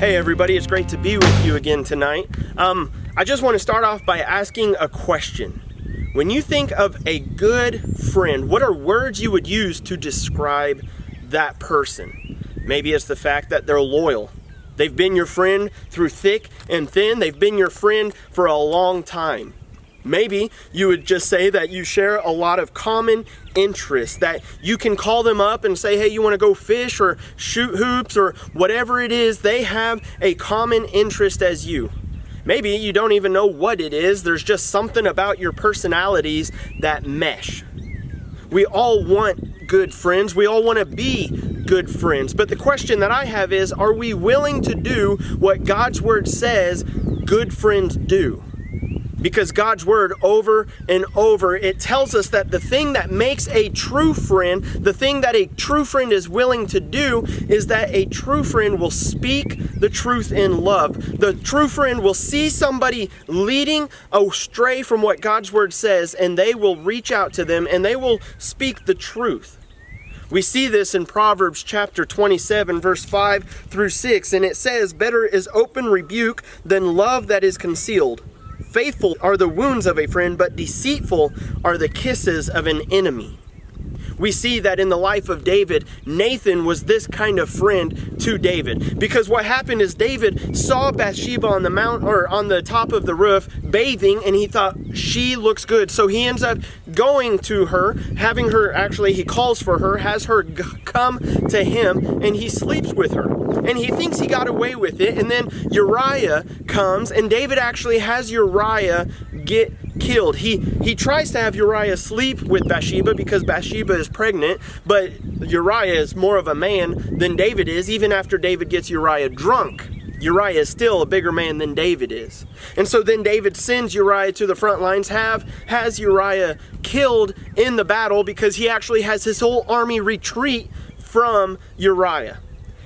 Hey everybody, it's great to be with you again tonight. I just want to start off by asking a question. When you think of a good friend, what are words you would use to describe that person? Maybe it's the fact that they're loyal. They've been your friend through thick and thin. They've been your friend for a long time. Maybe you would just say that you share a lot of common interests, that you can call them up and say, hey, you want to go fish or shoot hoops or whatever it is. They have a common interest as you. Maybe you don't even know what it is. There's just something about your personalities that mesh. We all want good friends. We all want to be good friends. But the question that I have is, are we willing to do what God's word says good friends do? Because God's word over and over, it tells us that the thing that makes a true friend, the thing that a true friend is willing to do, is that a true friend will speak the truth in love. The true friend will see somebody leading astray from what God's word says, and they will reach out to them and they will speak the truth. We see this in Proverbs chapter 27, verse 5 through 6, and it says, "Better is open rebuke than love that is concealed. Faithful are the wounds of a friend, but deceitful are the kisses of an enemy." We see that in the life of David, Nathan was this kind of friend to David. Because what happened is David saw Bathsheba on the mount or on the top of the roof bathing, and he thought she looks good. So he ends up going to her, having her, actually he calls for her, has her come to him, and he sleeps with her. And he thinks he got away with it. And then Uriah comes, and David actually has Uriah get killed. He tries to have Uriah sleep with Bathsheba because Bathsheba is pregnant, but Uriah is more of a man than David is. Even after David gets Uriah drunk, Uriah is still a bigger man than David is. And so then David sends Uriah to the front lines, has Uriah killed in the battle because he actually has his whole army retreat from Uriah.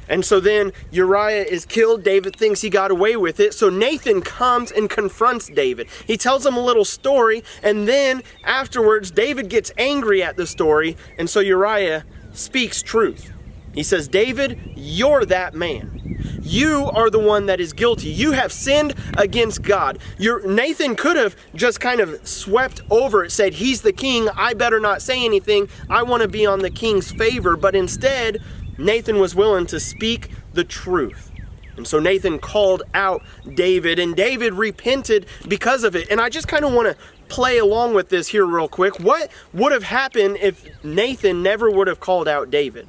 And so then Uriah is killed. David thinks he got away with it. So Nathan comes and confronts David. He tells him a little story, and then afterwards David gets angry at the story, and so Uriah speaks truth. He says, "David, you're that man. You are the one that is guilty. You have sinned against God." Nathan could have just kind of swept over it, said, "He's the king. I better not say anything. I want to be on the king's favor." But instead, Nathan was willing to speak the truth. And so Nathan called out David, and David repented because of it. And I just kind of want to play along with this here real quick. What would have happened if Nathan never would have called out David?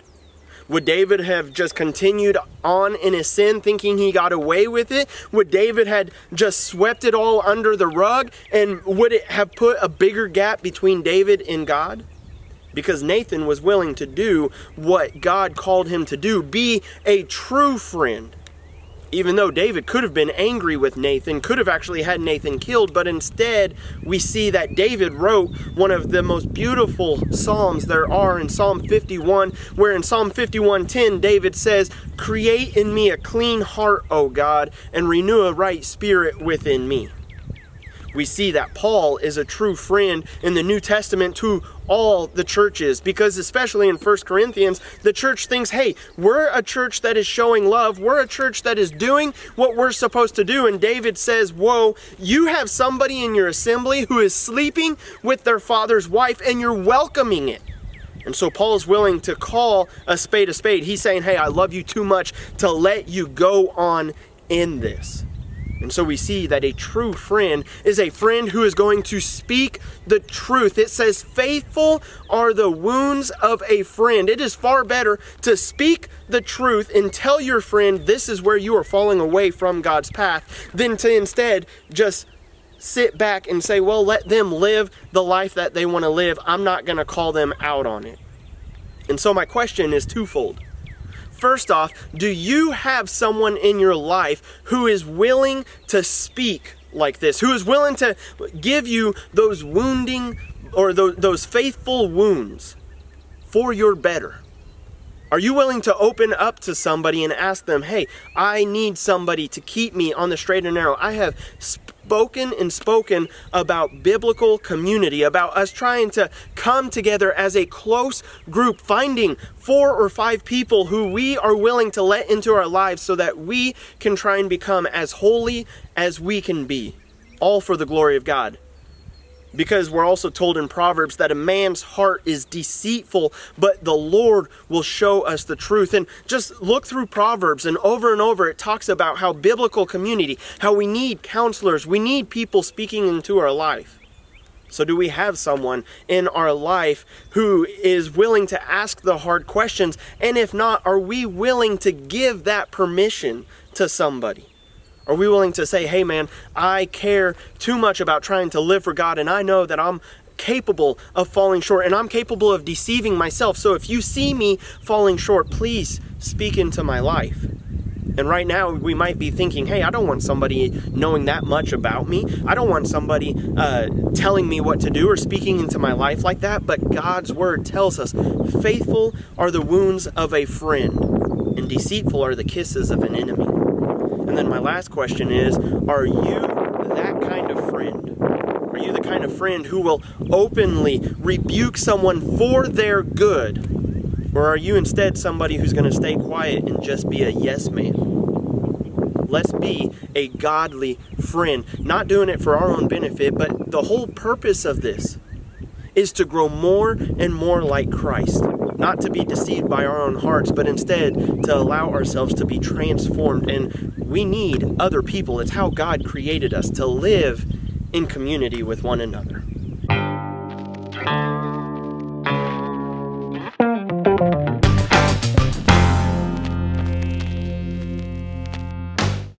Would David have just continued on in his sin thinking he got away with it? Would David had just swept it all under the rug? And would it have put a bigger gap between David and God? Because Nathan was willing to do what God called him to do, be a true friend. Even though David could have been angry with Nathan, could have actually had Nathan killed, but instead we see that David wrote one of the most beautiful psalms there are in Psalm 51, where in Psalm 51:10 David says, "Create in me a clean heart, O God, and renew a right spirit within me." We see that Paul is a true friend in the New Testament to all the churches, because especially in 1 Corinthians, the church thinks, hey, we're a church that is showing love. We're a church that is doing what we're supposed to do. And David says, whoa, you have somebody in your assembly who is sleeping with their father's wife, and you're welcoming it. And so Paul's willing to call a spade a spade. He's saying, hey, I love you too much to let you go on in this. And so we see that a true friend is a friend who is going to speak the truth. It says, faithful are the wounds of a friend. It is far better to speak the truth and tell your friend this is where you are falling away from God's path than to instead just sit back and say, well, let them live the life that they want to live. I'm not going to call them out on it. And so my question is twofold. First off, do you have someone in your life who is willing to speak like this, who is willing to give you those wounding or those faithful wounds for your better? Are you willing to open up to somebody and ask them, hey, I need somebody to keep me on the straight and narrow. I have spoken about biblical community, about us trying to come together as a close group, finding 4 or 5 people who we are willing to let into our lives so that we can try and become as holy as we can be, all for the glory of God. Because we're also told in Proverbs that a man's heart is deceitful, but the Lord will show us the truth. And just look through Proverbs, and over it talks about how biblical community, how we need counselors, we need people speaking into our life. So do we have someone in our life who is willing to ask the hard questions? And if not, are we willing to give that permission to somebody? Are we willing to say, hey man, I care too much about trying to live for God, and I know that I'm capable of falling short, and I'm capable of deceiving myself. So if you see me falling short, please speak into my life. And right now we might be thinking, hey, I don't want somebody knowing that much about me. I don't want somebody telling me what to do or speaking into my life like that. But God's word tells us, faithful are the wounds of a friend, and deceitful are the kisses of an enemy. And then my last question is, are you that kind of friend? Are you the kind of friend who will openly rebuke someone for their good? Or are you instead somebody who's going to stay quiet and just be a yes man? Let's be a godly friend, not doing it for our own benefit, but the whole purpose of this is to grow more and more like Christ. Not to be deceived by our own hearts, but instead to allow ourselves to be transformed. And we need other people. It's how God created us, to live in community with one another.